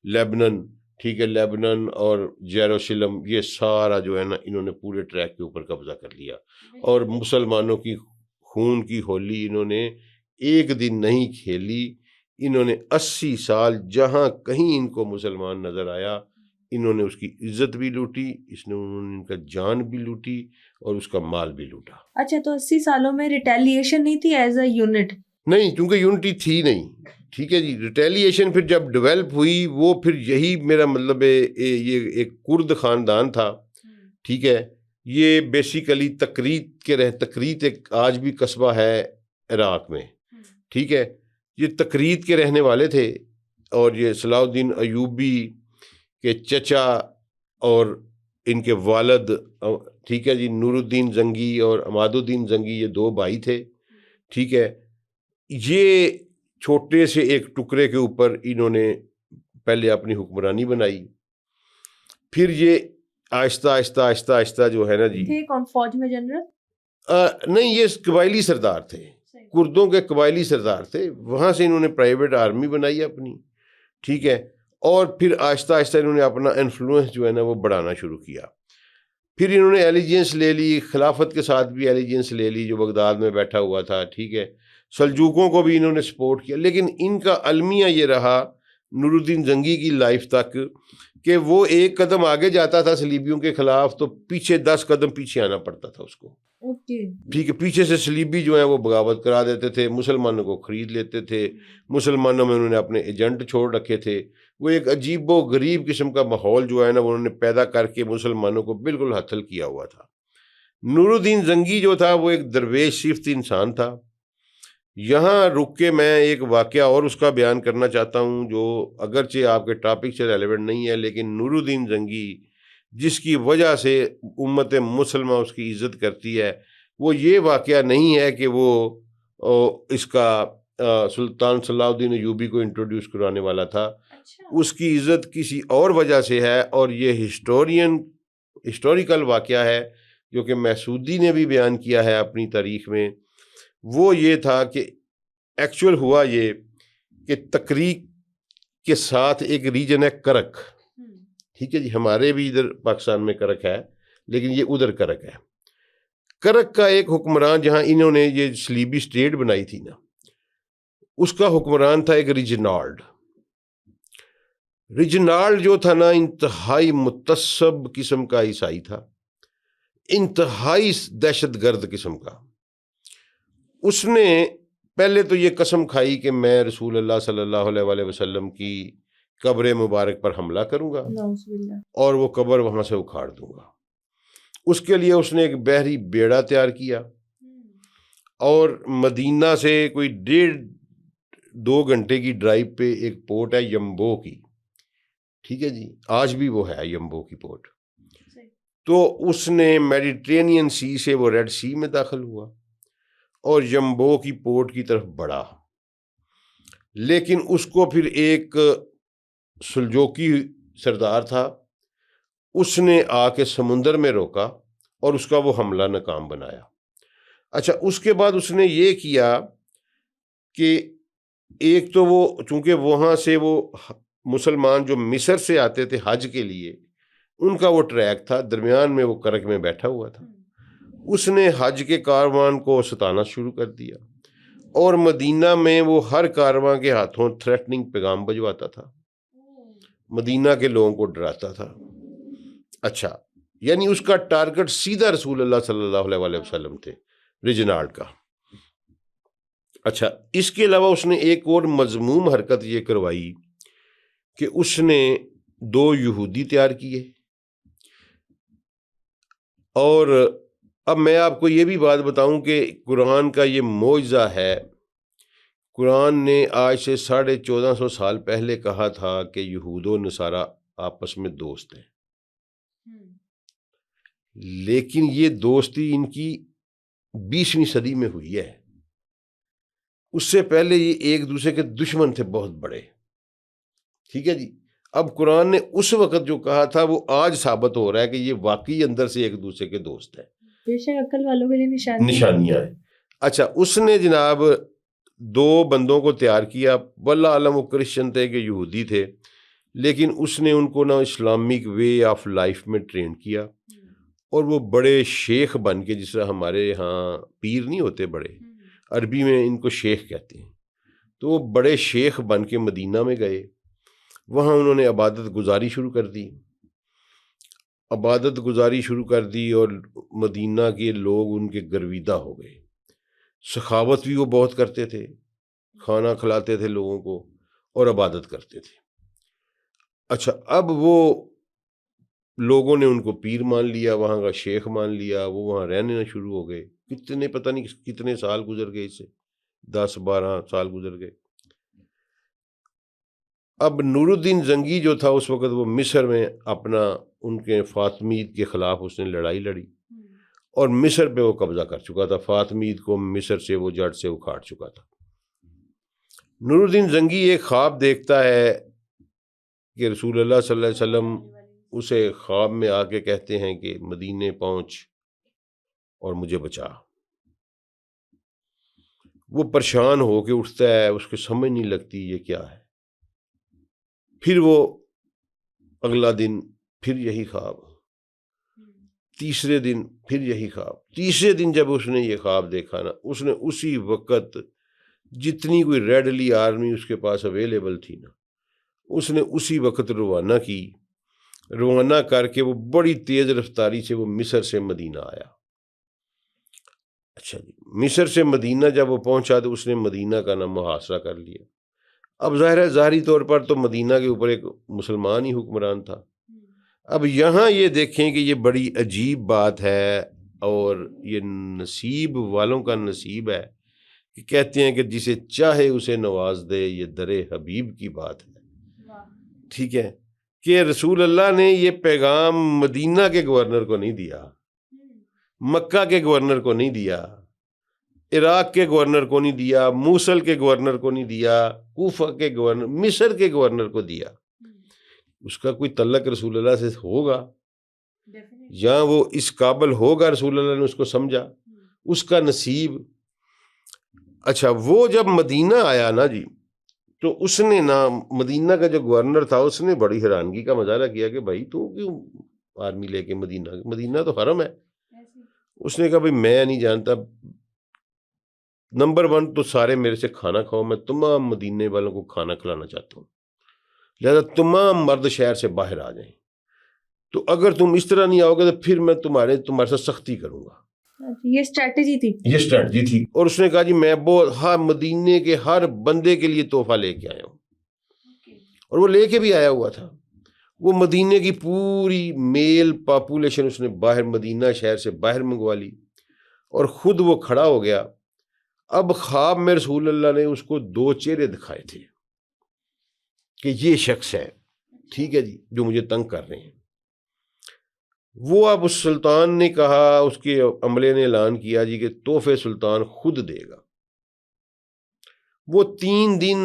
لیبنن، ٹھیک ہے، لیبنن اور جیروسلم، یہ سارا جو ہے نا انہوں نے پورے ٹریک کے اوپر قبضہ کر لیا، اور مسلمانوں کی خون کی ہولی انہوں نے ایک دن نہیں کھیلی، انہوں نے 80 سال جہاں کہیں ان کو مسلمان نظر آیا انہوں نے اس کی عزت بھی لوٹی، انہوں نے ان کا جان بھی لوٹی اور اس کا مال بھی لوٹا۔ اچھا، تو 80 سالوں میں ریٹیلیشن نہیں تھی ایز اے یونٹ؟ نہیں، کیونکہ یونٹی تھی نہیں، ٹھیک ہے جی۔ ریٹیلیشن پھر جب ڈیولپ ہوئی، وہ پھر یہی میرا مطلب ہے، یہ ایک کرد خاندان تھا، ٹھیک ہے، یہ بیسیکلی تکریت ایک آج بھی قصبہ ہے عراق میں، ٹھیک ہے، یہ تکریت کے رہنے والے تھے، اور یہ صلاح الدین ایوبی کے چچا اور ان کے والد، ٹھیک ہے جی، نور الدین زنگی اور عماد الدین زنگی، یہ 2 بھائی تھے، ٹھیک ہے۔ یہ چھوٹے سے ایک ٹکڑے کے اوپر انہوں نے پہلے اپنی حکمرانی بنائی، پھر یہ آہستہ آہستہ آہستہ آہستہ جو ہے نا جی، کون فوج میں جنرل؟ نہیں، یہ قبائلی سردار تھے، کردوں کے قبائلی سردار تھے، وہاں سے انہوں نے پرائیویٹ آرمی بنائی اپنی، ٹھیک ہے، اور پھر آہستہ آہستہ انہوں نے اپنا انفلوئنس جو ہے نا وہ بڑھانا شروع کیا۔ پھر انہوں نے ایلیجنس لے لی، خلافت کے ساتھ بھی ایلیجنس لے لی جو بغداد میں بیٹھا ہوا تھا، ٹھیک ہے، سلجوقوں کو بھی انہوں نے سپورٹ کیا، لیکن ان کا المیہ یہ رہا نور الدین زنگی کی لائف تک کہ وہ ایک قدم آگے جاتا تھا صلیبیوں کے خلاف تو پیچھے 10 قدم پیچھے آنا پڑتا تھا اس کو، ٹھیک ہے، پیچھے سے صلیبی جو ہیں وہ بغاوت کرا دیتے تھے، مسلمانوں کو خرید لیتے تھے، مسلمانوں میں انہوں نے اپنے ایجنٹ چھوڑ رکھے تھے، وہ ایک عجیب و غریب قسم کا ماحول جو ہے نا انہوں نے پیدا کر کے مسلمانوں کو بالکل ہتھل کیا ہوا تھا۔ نور الدین زنگی جو تھا وہ ایک درویش صفت انسان تھا۔ یہاں رک کے میں ایک واقعہ اور اس کا بیان کرنا چاہتا ہوں جو اگرچہ آپ کے ٹاپک سے ریلیونٹ نہیں ہے، لیکن نور الدین زنگی جس کی وجہ سے امت مسلمہ اس کی عزت کرتی ہے، وہ یہ واقعہ نہیں ہے کہ وہ اس کا سلطان صلاح الدین ایوبی کو انٹروڈیوس کرانے والا تھا، اس کی عزت کسی اور وجہ سے ہے، اور یہ ہسٹوریکل واقعہ ہے جو کہ محسودی نے بھی بیان کیا ہے اپنی تاریخ میں۔ وہ یہ تھا کہ ایکچول ہوا یہ کہ تکریک کے ساتھ ایک ریجن ہے کرک، ٹھیک ہے جی، ہمارے بھی ادھر پاکستان میں کرک ہے لیکن یہ ادھر کرک ہے۔ کرک کا ایک حکمران جہاں انہوں نے یہ صلیبی اسٹیٹ بنائی تھی نا، اس کا حکمران تھا ایک ریجنالڈ۔ رجنالڈ جو تھا نا انتہائی متعصب قسم کا عیسائی تھا، انتہائی دہشت گرد قسم کا. اس نے پہلے تو یہ قسم کھائی کہ میں رسول اللہ صلی اللہ علیہ وآلہ وسلم کی قبر مبارک پر حملہ کروں گا اور وہ قبر وہاں سے اکھاڑ دوں گا. اس کے لیے اس نے ایک بحری بیڑا تیار کیا اور مدینہ سے کوئی 1.5-2 گھنٹے کی ڈرائیو پہ ایک پورٹ ہے یمبو کی، ٹھیک ہے جی، آج بھی وہ ہے یمبو کی پورٹ. تو اس نے میڈیٹرینین سی سے وہ ریڈ سی میں داخل ہوا اور یمبو کی پورٹ کی طرف بڑھا. لیکن اس کو پھر ایک سلجوکی سردار تھا، اس نے آ کے سمندر میں روکا اور اس کا وہ حملہ ناکام بنایا. اچھا، اس کے بعد اس نے یہ کیا کہ ایک تو وہ چونکہ وہاں سے وہ مسلمان جو مصر سے آتے تھے حج کے لیے، ان کا وہ ٹریک تھا، درمیان میں وہ کرک میں بیٹھا ہوا تھا. اس نے حج کے کاروان کو ستانا شروع کر دیا اور مدینہ میں وہ ہر کارواں کے ہاتھوں تھریٹننگ پیغام بھجواتا تھا، مدینہ کے لوگوں کو ڈراتا تھا. اچھا، یعنی اس کا ٹارگٹ سیدھا رسول اللہ صلی اللہ علیہ وآلہ وسلم تھے، رجنالڈ کا. اچھا، اس کے علاوہ اس نے ایک اور مذموم حرکت یہ کروائی کہ اس نے 2 یہودی تیار کیے. اور اب میں آپ کو یہ بھی بات بتاؤں کہ قرآن کا یہ معجزہ ہے. قرآن نے آج سے 1450 سال پہلے کہا تھا کہ یہود و نصارہ آپس میں دوست ہیں، لیکن یہ دوستی ان کی 20ویں صدی میں ہوئی ہے. اس سے پہلے یہ ایک دوسرے کے دشمن تھے بہت بڑے، ٹھیک ہے جی. اب قرآن نے اس وقت جو کہا تھا وہ آج ثابت ہو رہا ہے کہ یہ واقعی اندر سے ایک دوسرے کے دوست ہیں، بے شک عقل والوں کے لیے نشانیاں ہیں. اچھا، اس نے جناب 2 بندوں کو تیار کیا، واللہ عالم وہ کرسچن تھے کہ یہودی تھے، لیکن اس نے ان کو نا اسلامک وے آف لائف میں ٹرین کیا اور وہ بڑے شیخ بن کے، جس طرح ہمارے ہاں پیر نہیں ہوتے بڑے، عربی میں ان کو شیخ کہتے ہیں، تو وہ بڑے شیخ بن کے مدینہ میں گئے. وہاں انہوں نے عبادت گزاری شروع کر دی اور مدینہ کے لوگ ان کے گرویدہ ہو گئے. سخاوت بھی وہ بہت کرتے تھے، کھانا کھلاتے تھے لوگوں کو اور عبادت کرتے تھے. اچھا، اب وہ لوگوں نے ان کو پیر مان لیا، وہاں کا شیخ مان لیا، وہ وہاں رہنے شروع ہو گئے. پتہ نہیں کتنے سال گزر گئے، اس سے 10-12 سال گزر گئے. اب نور الدین زنگی جو تھا اس وقت وہ مصر میں اپنا ان کے فاطمید کے خلاف اس نے لڑائی لڑی اور مصر پہ وہ قبضہ کر چکا تھا، فاطمید کو مصر سے وہ جڑ سے اکھاڑ چکا تھا. نور الدین زنگی ایک خواب دیکھتا ہے کہ رسول اللہ صلی اللہ علیہ وسلم اسے خواب میں آ کے کہتے ہیں کہ مدینے پہنچ اور مجھے بچا. وہ پریشان ہو کے اٹھتا ہے، اس کو سمجھ نہیں لگتی یہ کیا ہے. پھر وہ اگلا دن پھر یہی خواب، تیسرے دن پھر یہی خواب. تیسرے دن جب اس نے یہ خواب دیکھا نا، اس نے اسی وقت جتنی کوئی ریڈلی آرمی اس کے پاس اویلیبل تھی نا، اس نے اسی وقت روانہ کر کے وہ بڑی تیز رفتاری سے وہ مصر سے مدینہ آیا. اچھا جی، مصر سے مدینہ جب وہ پہنچا تو اس نے مدینہ کا نام محاصرہ کر لیا. اب ظاہر ہے ظاہری طور پر تو مدینہ کے اوپر ایک مسلمان ہی حکمران تھا. اب یہاں یہ دیکھیں کہ یہ بڑی عجیب بات ہے اور یہ نصیب والوں کا نصیب ہے کہ کہتے ہیں کہ جسے چاہے اسے نواز دے، یہ در حبیب کی بات ہے. ٹھیک ہے کہ رسول اللہ نے یہ پیغام مدینہ کے گورنر کو نہیں دیا، مکہ کے گورنر کو نہیں دیا، عراق کے گورنر کو نہیں دیا، موصل کے گورنر کو نہیں دیا، کوفہ کے گورنر، مصر کے گورنر کو دیا. اس کا کوئی تعلق رسول اللہ سے ہوگا، یا وہ اس قابل ہوگا، رسول اللہ نے اس کو سمجھا، اس کا نصیب. اچھا، وہ جب مدینہ آیا نا جی، تو اس نے نا مدینہ کا جو گورنر تھا اس نے بڑی حیرانگی کا مظاہرہ کیا کہ بھائی تو کیوں آرمی لے کے مدینہ تو حرم ہے. اس نے کہا بھائی میں نہیں جانتا، نمبر 1 تو سارے میرے سے کھانا کھاؤ، میں تمام مدینے والوں کو کھانا کھلانا چاہتا ہوں. لہذا تمام مرد شہر سے باہر آ جائیں، تو اگر تم اس طرح نہیں آؤ گے تو پھر میں تمہارے ساتھ سختی کروں گا. یہ اسٹریٹجی تھی. یہ اسٹریٹجی تھی. اور اس نے کہا جی میں ہر مدینے کے ہر بندے کے لیے تحفہ لے کے آیا ہوں. اور وہ لے کے بھی آیا ہوا تھا. وہ مدینے کی پوری میل پاپولیشن اس نے باہر مدینہ شہر سے باہر منگوا لی اور خود وہ کھڑا ہو گیا. اب خواب میں رسول اللہ نے اس کو 2 چہرے دکھائے تھے کہ یہ شخص ہے، ٹھیک ہے جی، جو مجھے تنگ کر رہے ہیں. وہ اب اس سلطان نے کہا، اس کے عملے نے اعلان کیا جی کہ تحفے سلطان خود دے گا. وہ 3 دن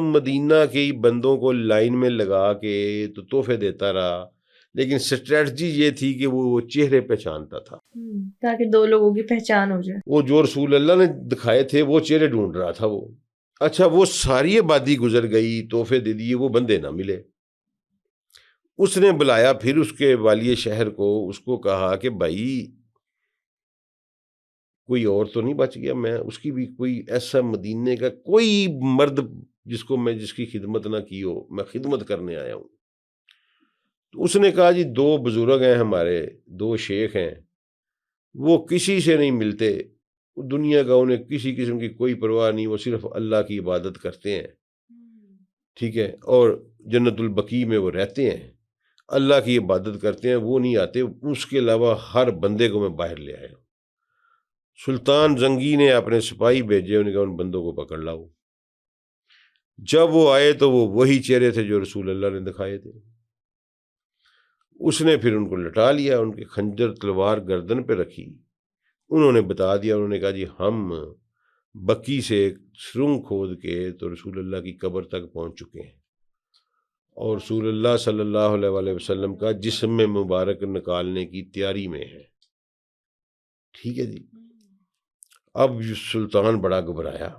مدینہ کے بندوں کو لائن میں لگا کے تو تحفے دیتا رہا، لیکن اسٹریٹجی یہ تھی کہ وہ چہرے پہچانتا تھا تاکہ 2 لوگوں کی پہچان ہو جائے. وہ جو رسول اللہ نے دکھائے تھے وہ چہرے ڈھونڈ رہا تھا وہ. اچھا وہ ساری آبادی گزر گئی، تحفے دے دیے، وہ بندے نہ ملے. اس نے بلایا پھر اس کے والی شہر کو، اس کو کہا کہ بھائی کوئی اور تو نہیں بچ گیا، میں اس کی بھی کوئی ایسا مدینے کا کوئی مرد جس کی خدمت نہ کی ہو، میں خدمت کرنے آیا ہوں. تو اس نے کہا جی 2 بزرگ ہیں ہمارے، 2 شیخ ہیں، وہ کسی سے نہیں ملتے، دنیا کا انہیں کسی قسم کی کوئی پرواہ نہیں، وہ صرف اللہ کی عبادت کرتے ہیں، ٹھیک ہے، اور جنت البقیع میں وہ رہتے ہیں، اللہ کی عبادت کرتے ہیں، وہ نہیں آتے. اس کے علاوہ ہر بندے کو میں باہر لے آیا ہوں. سلطان زنگی نے اپنے سپاہی بھیجے، انہوں نے کہا ان بندوں کو پکڑ لاؤ. جب وہ آئے تو وہ وہی چہرے تھے جو رسول اللہ نے دکھائے تھے. اس نے پھر ان کو لٹا لیا، ان کے خنجر تلوار گردن پہ رکھی. انہوں نے بتا دیا، انہوں نے کہا جی ہم بقی سے ایک سرنگ کھود کے تو رسول اللہ کی قبر تک پہنچ چکے ہیں، اور رسول اللہ صلی اللہ علیہ وآلہ وسلم کا جسم میں مبارک نکالنے کی تیاری میں ہے. ٹھیک ہے جی. اب سلطان بڑا گھبرایا،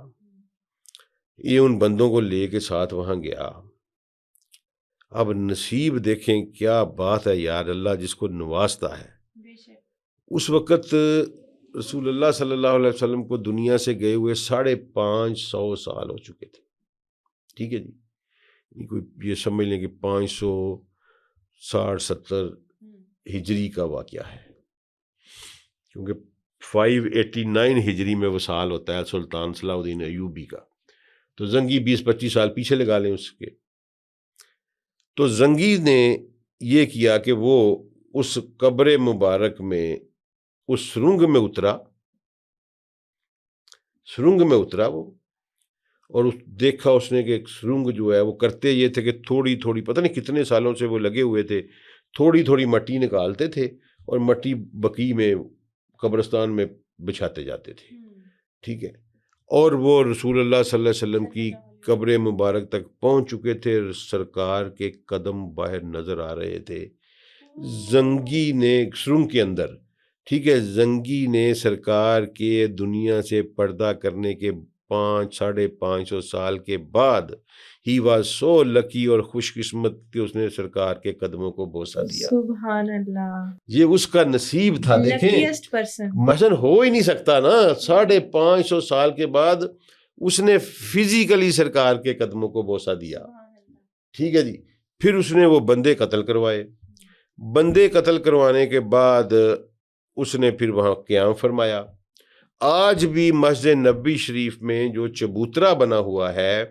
یہ ان بندوں کو لے کے ساتھ وہاں گیا. اب نصیب دیکھیں کیا بات ہے یار، اللہ جس کو نوازتا ہے. اس وقت رسول اللہ صلی اللہ علیہ وسلم کو دنیا سے گئے ہوئے 550 سال ہو چکے تھے. ٹھیک ہے جی، کوئی یہ سمجھ لیں کہ 560-70 ہجری کا واقعہ ہے، کیونکہ 589 ہجری میں وصال ہوتا ہے سلطان صلاح الدین ایوبی کا. تو زنگی 20-25 سال پیچھے لگا لیں اس کے. تو زنگی نے یہ کیا کہ وہ اس قبر مبارک میں اس سرنگ میں اترا وہ، اور دیکھا اس نے کہ ایک سرنگ جو ہے وہ کرتے یہ تھے کہ تھوڑی تھوڑی، پتہ نہیں کتنے سالوں سے وہ لگے ہوئے تھے، تھوڑی تھوڑی مٹی نکالتے تھے اور مٹی بقیع میں قبرستان میں بچھاتے جاتے تھے. ٹھیک ہے. اور وہ رسول اللہ صلی اللہ علیہ وسلم کی قبر مبارک تک پہنچ چکے تھے، سرکار کے قدم باہر نظر آ رہے تھے. زنگی نے سرنگ کے اندر، ٹھیک ہے، زنگی نے سرکار کے دنیا سے پردہ کرنے کے 550 سال کے بعد ہی واز سو لکی اور خوش قسمت کہ اس نے سرکار کے قدموں کو بوسہ دیا. سبحان اللہ، یہ اس کا نصیب تھا. دیکھیں مثلا ہو ہی نہیں سکتا نا، 550 سال کے بعد اس نے فزیکلی سرکار کے قدموں کو بوسہ دیا. ٹھیک ہے جی. پھر اس نے وہ بندے قتل کروائے. بندے قتل کروانے کے بعد اس نے پھر وہاں قیام فرمایا. آج بھی مسجد نبوی شریف میں جو چبوترا بنا ہوا ہے،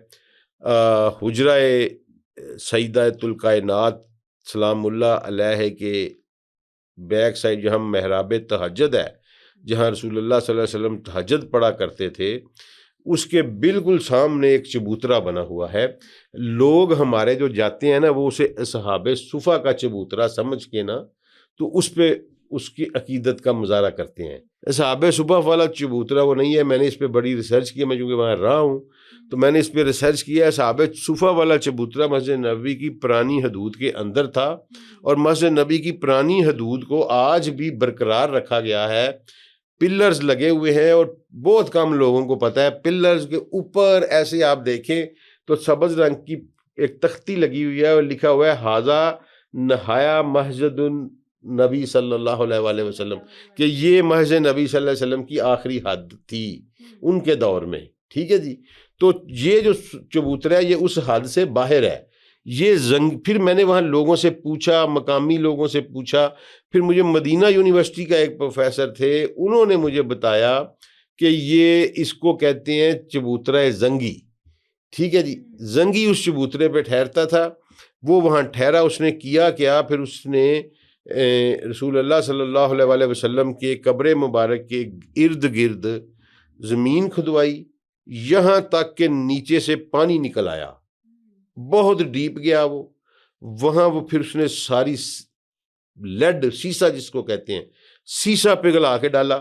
حجرہ سیدہ الکائنات سلام اللہ علیہ کے بیک سائڈ جہاں محراب تہجد ہے، جہاں رسول اللہ صلی اللہ علیہ وسلم تہجد پڑھا کرتے تھے، اس کے بالکل سامنے ایک چبوترا بنا ہوا ہے. لوگ ہمارے جو جاتے ہیں نا، وہ اسے اصحاب صفا کا چبوترا سمجھ کے نا، تو اس پہ اس کی عقیدت کا مظاہرہ کرتے ہیں. اصحاب صفا والا چبوترا وہ نہیں ہے. میں نے اس پہ بڑی ریسرچ کی، میں چونکہ وہاں رہا ہوں تو میں نے اس پہ ریسرچ کیا. اصحاب صفا والا چبوترا مسجد نبوی کی پرانی حدود کے اندر تھا، اور مسجد نبوی کی پرانی حدود کو آج بھی برقرار رکھا گیا ہے. پلرز لگے ہوئے ہیں اور بہت کم لوگوں کو پتہ ہے. پلرز کے اوپر ایسے آپ دیکھیں تو سبز رنگ کی ایک تختی لگی ہوئی ہے اور لکھا ہوا ہے ھذا نہایا مسجد النبی صلی اللہ علیہ وآلہ وسلم، کہ یہ مسجد نبی صلی اللہ علیہ وسلم کی آخری حد تھی ان کے دور میں. ٹھیک ہے جی. تو یہ جو چبوترا ہے یہ اس حد سے باہر ہے. یہ زنگ پھر میں نے وہاں لوگوں سے پوچھا، مقامی لوگوں سے پوچھا، پھر مجھے مدینہ یونیورسٹی کا ایک پروفیسر تھے، انہوں نے مجھے بتایا کہ یہ اس کو کہتے ہیں چبوترہ زنگی، ٹھیک ہے جی، زنگی اس چبوترے پہ ٹھہرتا تھا، وہ وہاں ٹھہرا، اس نے کیا کیا، پھر اس نے رسول اللہ صلی اللہ علیہ وآلہ وسلم کے قبر مبارک کے ارد گرد زمین کھدوائی، یہاں تک کہ نیچے سے پانی نکل آیا، بہت ڈیپ گیا وہ، وہاں وہ پھر اس نے ساری لیڈ سیسا جس کو کہتے ہیں سیسا پگھلا کے ڈالا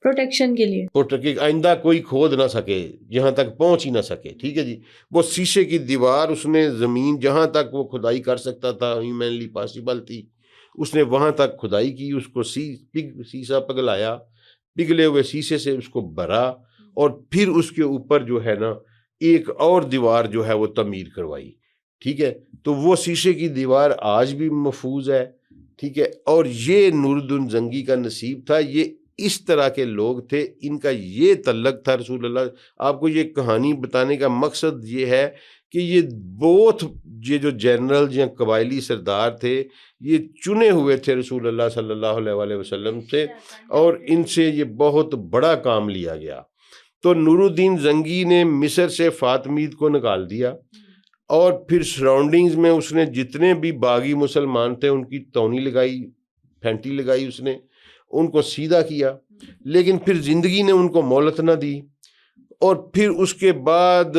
پروٹیکشن کے لیے، کہ آئندہ کوئی کھود نہ سکے، یہاں تک پہنچ ہی نہ سکے، ٹھیک ہے جی۔ وہ شیشے کی دیوار اس نے زمین جہاں تک وہ کھدائی کر سکتا تھا، ہیومنلی پاسبل تھی، اس نے وہاں تک کھدائی کی، اس کو سیسا پگھلایا، پگھلے ہوئے شیشے سے اس کو بھرا، اور پھر اس کے اوپر جو ہے نا ایک اور دیوار جو ہے وہ تعمیر کروائی، ٹھیک ہے۔ تو وہ شیشے کی دیوار آج بھی محفوظ ہے، ٹھیک ہے۔ اور یہ نور الدین زنگی کا نصیب تھا، یہ اس طرح کے لوگ تھے، ان کا یہ تعلق تھا رسول اللہ۔ آپ کو یہ کہانی بتانے کا مقصد یہ ہے کہ یہ یہ جو جنرل یا قبائلی سردار تھے، یہ چنے ہوئے تھے رسول اللہ صلی اللہ علیہ وآلہ وسلم سے، اور ان سے یہ بہت بڑا کام لیا گیا۔ تو نور الدین زنگی نے مصر سے فاطمید کو نکال دیا، اور پھر سراؤنڈنگز میں اس نے جتنے بھی باغی مسلمان تھے ان کی تونی لگائی، پھینٹی لگائی، اس نے ان کو سیدھا کیا، لیکن پھر زندگی نے ان کو مہلت نہ دی۔ اور پھر اس کے بعد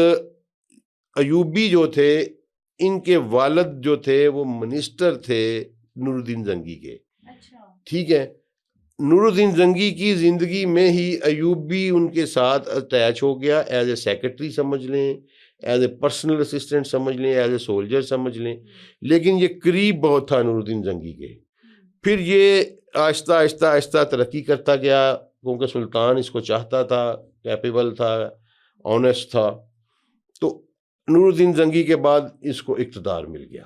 ایوبی جو تھے، ان کے والد جو تھے وہ منسٹر تھے نور الدین زنگی کے، ٹھیک ہے۔ نور الدین زنگی کی زندگی میں ہی ایوبی ان کے ساتھ اٹیچ ہو گیا، ایز اے سیکرٹری سمجھ لیں، ایز اے پرسنل اسسٹنٹ سمجھ لیں، ایز اے سولجر سمجھ لیں، لیکن یہ قریب بہت تھا نور الدین زنگی کے۔ پھر یہ آہستہ آہستہ آہستہ ترقی کرتا گیا، کیونکہ سلطان اس کو چاہتا تھا، کیپیبل تھا، آنیسٹ تھا، تو نور الدین زنگی کے بعد اس کو اقتدار مل گیا۔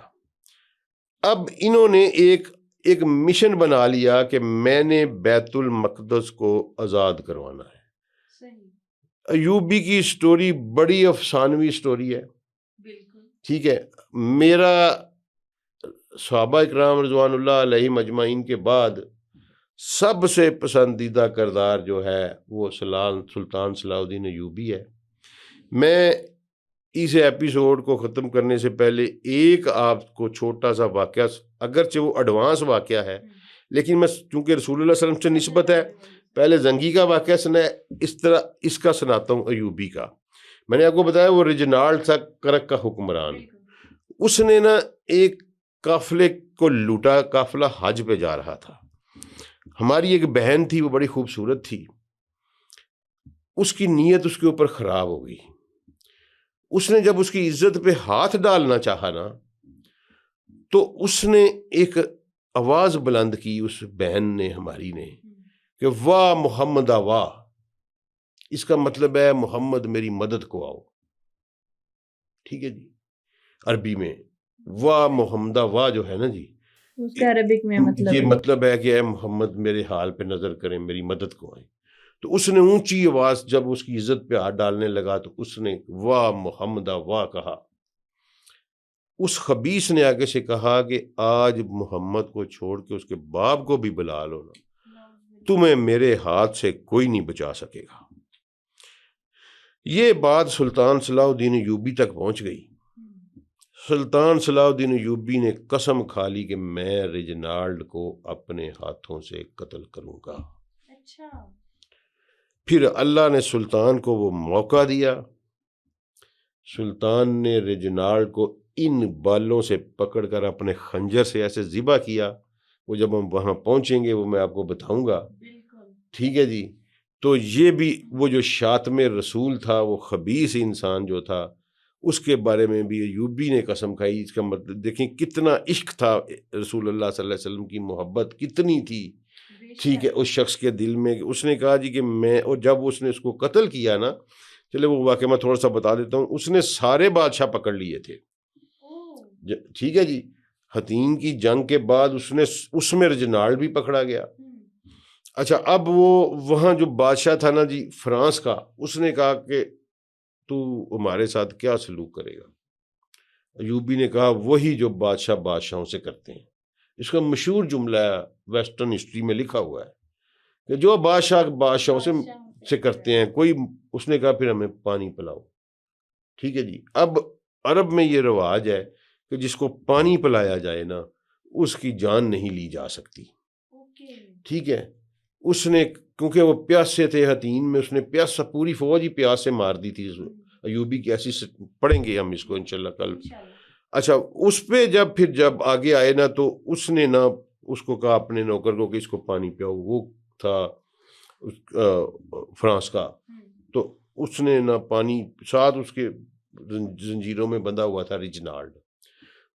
اب انہوں نے ایک مشن بنا لیا کہ میں نے بیت المقدس کو آزاد کروانا ہے۔ ایوبی کی سٹوری بڑی افسانوی سٹوری ہے، ٹھیک ہے۔ میرا صحابہ اکرام رضوان اللہ علیہ مجمعین کے بعد سب سے پسندیدہ کردار جو ہے وہ سلطان صلاح الدین ایوبی ہے۔ میں اس ایپیسوڈ کو ختم کرنے سے پہلے ایک آپ کو چھوٹا سا واقعہ، اگرچہ وہ ایڈوانس واقعہ ہے، لیکن میں چونکہ رسول اللہ صلی اللہ علیہ وسلم سے نسبت ہے، پہلے زنگی کا واقعہ سنا ہے، اس طرح اس کا سناتا ہوں ایوبی کا۔ میں نے آپ کو بتایا وہ ریجنالڈ تھا کرک کا حکمران، اس نے نا ایک قافلے کو لوٹا، قافلہ حج پہ جا رہا تھا، ہماری ایک بہن تھی، وہ بڑی خوبصورت تھی، اس کی نیت اس کے اوپر خراب ہو گئی، اس نے جب اس کی عزت پہ ہاتھ ڈالنا چاہا نا، تو اس نے ایک آواز بلند کی، اس بہن نے ہماری نے، کہ واہ محمد واہ، اس کا مطلب ہے محمد میری مدد کو آؤ، ٹھیک ہے جی۔ عربی میں واہ محمد واہ جو ہے نا جی، اس کا عربک میں یہ مطلب ہے کہ اے محمد میرے حال پہ نظر کریں، میری مدد کو آئیں۔ تو اس نے اونچی آواز جب اس کی عزت پہ ہاتھ ڈالنے لگا تو اس نے واہ محمد واہ کہا۔ اس خبیث نے آگے سے کہا کہ آج محمد کو چھوڑ کے اس کے باپ کو بھی بلا لو نا، تمہیں میرے ہاتھ سے کوئی نہیں بچا سکے گا۔ یہ بات سلطان صلاح الدین ایوبی تک پہنچ گئی۔ سلطان صلاح الدین ایوبی نے قسم کھا لی کہ میں ریجنالڈ کو اپنے ہاتھوں سے قتل کروں گا۔ پھر اللہ نے سلطان کو وہ موقع دیا، سلطان نے ریجنالڈ کو ان بالوں سے پکڑ کر اپنے خنجر سے ایسے ذبح کیا، وہ جب ہم وہاں پہنچیں گے وہ میں آپ کو بتاؤں گا، ٹھیک ہے جی۔ تو یہ بھی وہ جو شاتم رسول تھا، وہ خبیث انسان جو تھا، اس کے بارے میں بھی ایوبی نے قسم کھائی۔ اس کا مطلب دیکھیں کتنا عشق تھا رسول اللہ صلی اللہ علیہ وسلم کی محبت کتنی تھی، ٹھیک ہے، اس شخص کے دل میں۔ اس نے کہا جی کہ میں، اور جب اس نے اس کو قتل کیا نا، چلے وہ واقعہ میں تھوڑا سا بتا دیتا ہوں، اس نے سارے بادشاہ پکڑ لیے تھے، ٹھیک ہے جی۔ حطین کی جنگ کے بعد اس میں ریجنالڈ بھی پکڑا گیا۔ اچھا، اب وہ وہاں جو بادشاہ تھا نا جی فرانس کا، اس نے کہا کہ تو ہمارے ساتھ کیا سلوک کرے گا؟ ایوبی نے کہا وہی جو بادشاہ بادشاہوں سے کرتے ہیں. اس کا مشہور جملہ ہے، ویسٹرن ہسٹری میں لکھا ہوا ہے کہ جو بادشاہ بادشاہوں سے کرتے ہیں کوئی. اس نے کہا پھر ہمیں پانی پلاؤ. ٹھیک ہے جی. اب عرب میں یہ رواج ہے کہ جس کو پانی پلایا جائے نا اس کی جان نہیں لی جا سکتی. ٹھیک ہے. اس نے کیونکہ وہ پیاسے تھے حتین میں، اس نے پیاسا پوری فوج ہی پیاس سے مار دی تھی. ایوبی کی ایسی پڑھیں گے ہم اس کو انشاءاللہ کل. اچھا اس پہ جب آگے آئے نا تو اس نے نا اس کو کہا اپنے نوکر کو کہ اس کو پانی پلاؤ. وہ تھا فرانس کا. تو اس نے نا پانی ساتھ اس کے زنجیروں میں بندھا ہوا تھا ریجنالڈ.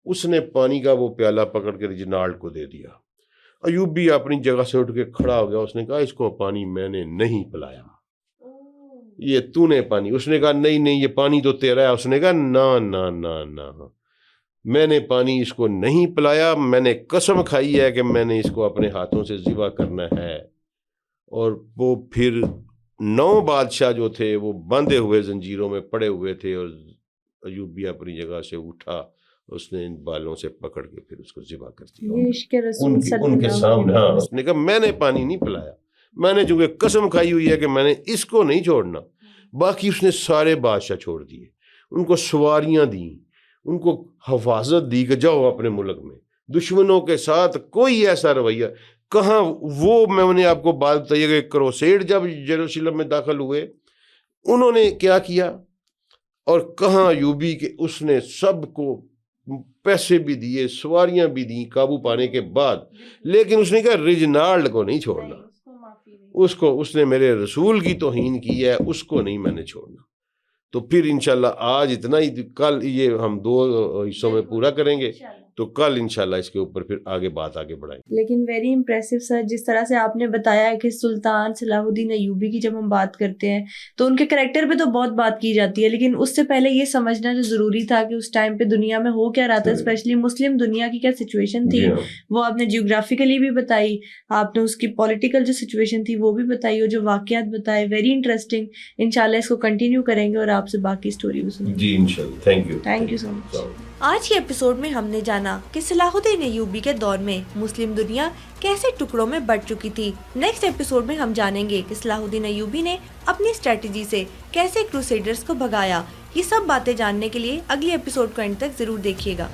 اس نے پانی کا وہ پیالہ پکڑ کے ریجنالڈ کو دے دیا. ایوبی اپنی جگہ سے اٹھ کے کھڑا ہو گیا. اس نے کہا اس کو پانی میں نے نہیں پلایا، یہ تو نے پانی. اس نے کہا نہیں یہ پانی تو تیرا ہے. اس نے کہا نہ میں نے پانی اس کو نہیں پلایا. میں نے قسم کھائی ہے کہ میں نے اس کو اپنے ہاتھوں سے ذبح کرنا ہے. اور وہ پھر 9 بادشاہ جو تھے وہ باندھے ہوئے زنجیروں میں پڑے ہوئے تھے. اور ایوبی اپنی جگہ سے اٹھا، اس نے ان بالوں سے پکڑ کے پھر اس کو ذبح کر دیا. یہ عشق رسول ان کے سامنے. ہاں اس نے کہا میں نے پانی نہیں پلایا، میں نے چونکہ قسم کھائی ہوئی ہے کہ میں نے اس کو نہیں چھوڑنا. باقی اس نے سارے بادشاہ چھوڑ دیے، ان کو سواریاں دیں، ان کو حفاظت دی کہ جاؤ اپنے ملک میں. دشمنوں کے ساتھ کوئی ایسا رویہ کہاں. وہ میں نے آپ کو بات بتائی کہ کروسیڈ جب یروشلم میں داخل ہوئے انہوں نے کیا کیا اور کہاں ایوبی کے اس نے سب کو پیسے بھی دیے، سواریاں بھی دیں قابو پانے کے بعد. لیکن اس نے کہا ریجنالڈ کو نہیں چھوڑنا، اس نے میرے رسول کی توہین کی ہے، اس کو نہیں میں نے چھوڑنا. تو پھر انشاءاللہ آج اتنا ہی. کل یہ ہم 2 حصوں میں پورا کریں گے تو کل انشاءاللہ اس کے اوپر پھر آگے بڑھائیں. لیکن ویری امپریسو سر، جس طرح سے آپ نے بتایا کہ سلطان صلاح الدین ایوبی کی جب ہم بات کرتے ہیں تو ان کے کریکٹر پہ تو بہت بات کی جاتی ہے، لیکن اس سے پہلے یہ سمجھنا جو ضروری تھا کہ اس ٹائم پہ دنیا میں ہو کیا رہا تھا، اسپیشلی مسلم دنیا کی کیا سچویشن تھی. وہ آپ نے جیوگرافیکلی بھی بتائی، آپ نے اس کی پولیٹیکل جو سچویشن تھی وہ بھی بتائی، اور جو واقعات بتائے ویری انٹرسٹنگ. انشاءاللہ اس کو کنٹینیو کریں گے اور آپ سے باقی اسٹوری بھی سنیں گے. جی انشاءاللہ. تھینک یو سو مچ. آج کے ایپیسوڈ میں ہم نے جانا کہ صلاح الدین ایوبی کے دور میں مسلم دنیا کیسے ٹکڑوں میں بٹ چکی تھی. نیکسٹ ایپیسوڈ میں ہم جانیں گے کہ صلاح الدین ایوبی نے اپنی اسٹریٹجی سے کیسے کروسیڈرز کو بھگایا. یہ سب باتیں جاننے کے لیے اگلی ایپیسوڈ کو اینڈ تک ضرور دیکھیے گا.